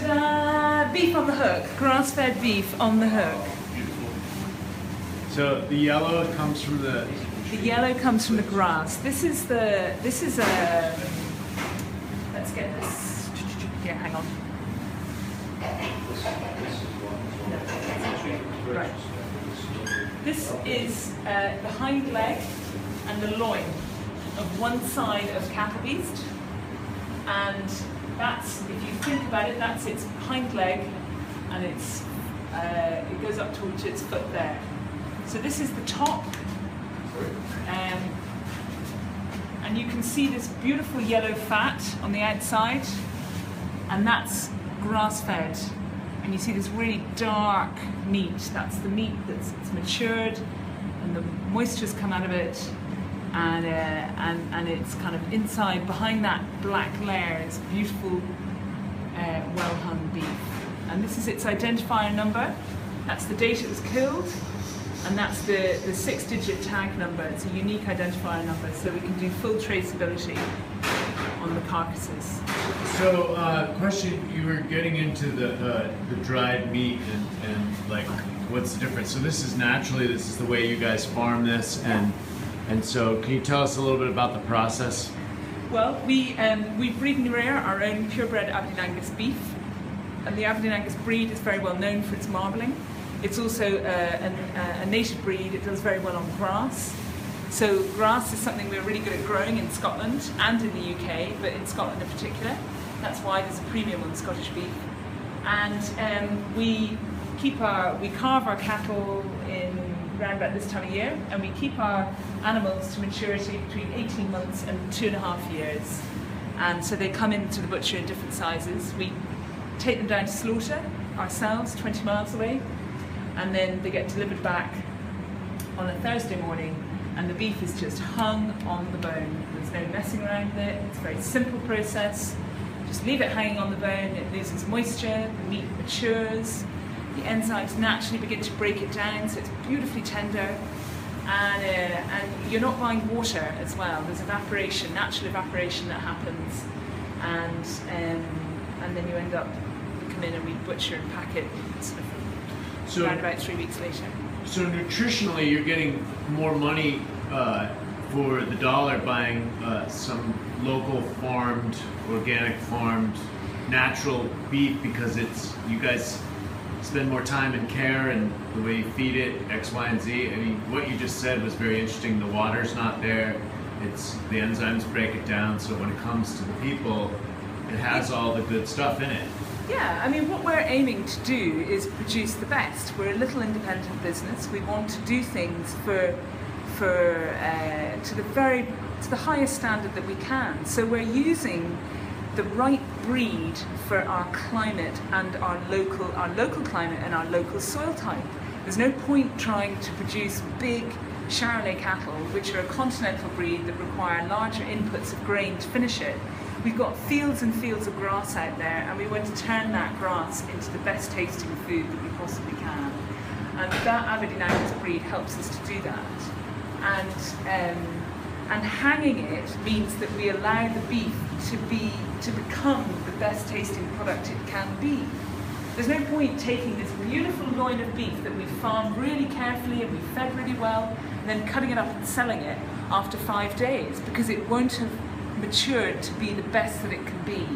Ta-da! Beef on the hook, grass-fed beef on the hook. Beautiful. So the yellow comes from the... The yellow comes from the grass. This is a, let's get this, yeah, hang on. Right. This is the hind leg and the loin of one side of cattle beast. And that's, if you think about it, that's its hind leg, and it's it goes up towards its foot there. So this is the top, and you can see this beautiful yellow fat on the outside, and that's grass-fed. And you see this really dark meat. That's the meat that's matured, and the moisture's come out of it. And it's kind of inside, behind that black layer, is beautiful, well-hung beef. And this is its identifier number. That's the date it was killed, and that's the 6-digit tag number. It's a unique identifier number, so we can do full traceability on the carcasses. So, question: you were getting into the dried meat and like, what's the difference? So this is the way you guys farm this, and so can you tell us a little bit about the process? Well, we breed and rear our own purebred Aberdeen Angus beef, and the Aberdeen Angus breed is very well known for its marbling. It's also a native breed. It does very well on grass. So grass is something we're really good at growing in Scotland and in the UK, but in Scotland in particular. That's why there's a premium on Scottish beef. And we carve our cattle in around about this time of year, and we keep our animals to maturity between 18 months and 2.5 years. And so they come into the butcher in different sizes. We take them down to slaughter ourselves, 20 miles away, and then they get delivered back on a Thursday morning, and the beef is just hung on the bone. There's no messing around with it. It's a very simple process. Just leave it hanging on the bone, it loses moisture, the meat matures, the enzymes naturally begin to break it down, so it's beautifully tender, and you're not buying water as well. There's evaporation, natural evaporation that happens, and then you end up, you come in and we butcher and pack it sort of around about 3 weeks later. So nutritionally, you're getting more money for the dollar buying some local farmed, organic farmed, natural beef, because you guys spend more time and care and the way you feed it, X, Y, and Z. I mean, what you just said was very interesting. The water's not there. The enzymes break it down, so when it comes to the people, it has all the good stuff in it. Yeah, I mean, what we're aiming to do is produce the best. We're a little independent business. We want to do things to the highest standard that we can. So we're using the right breed for our climate and our local climate and our local soil type. There's no point trying to produce big Charolais cattle, which are a continental breed that require larger inputs of grain to finish it. We've got fields and fields of grass out there, and we want to turn that grass into the best tasting food that we possibly can. And that Aberdeen Angus breed helps us to do that. And hanging it means that we allow the beef to become the best tasting product it can be. There's no point taking this beautiful loin of beef that we've farmed really carefully and we've fed really well, and then cutting it up and selling it after 5 days, because it won't have matured to be the best that it can be.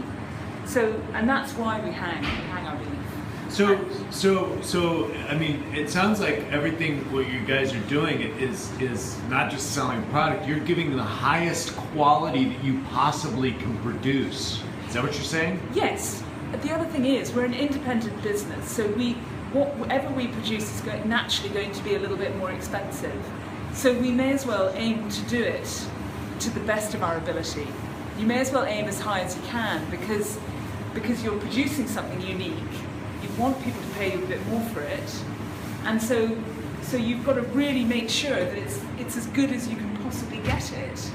So, and that's why we hang our beef. So I mean, it sounds like everything what you guys are doing is not just selling a product. You're giving the highest quality that you possibly can produce. Is that what you're saying? Yes. The other thing is, we're an independent business, so whatever we produce is naturally going to be a little bit more expensive. So we may as well aim to do it to the best of our ability. You may as well aim as high as you can, because you're producing something unique. You want people to pay you a bit more for it, and so you've got to really make sure that it's as good as you can possibly get it.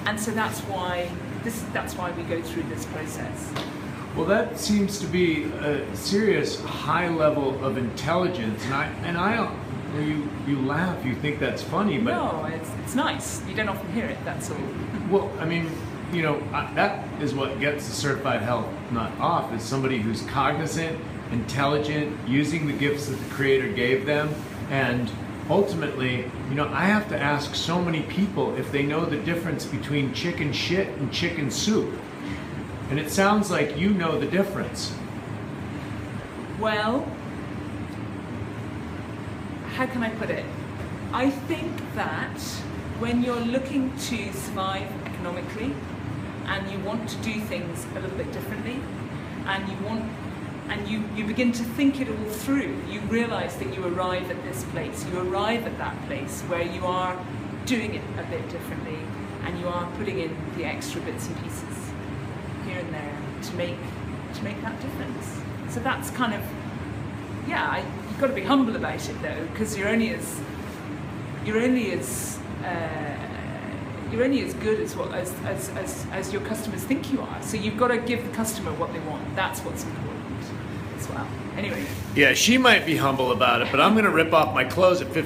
And so that's why we go through this process. Well, that seems to be a serious high level of intelligence, and I don't. You laugh. You think that's funny, but no, it's nice. You don't often hear it. That's all. Well, I mean, that is what gets the certified health nut off, is somebody who's cognizant, intelligent, using the gifts that the Creator gave them. And ultimately, I have to ask so many people if they know the difference between chicken shit and chicken soup. And it sounds like you know the difference. Well, how can I put it? I think that when you're looking to survive economically and you want to do things a little bit differently, and you begin to think it all through, you realize that you arrive at this place, you arrive at that place where you are doing it a bit differently, and you are putting in the extra bits and pieces here and there to make that difference. So that's kind of, you've got to be humble about it though, because you're only as good as your customers think you are. So you've got to give the customer what they want. That's what's important as well. Anyway. Yeah, she might be humble about it, but I'm going to rip off my clothes at 50.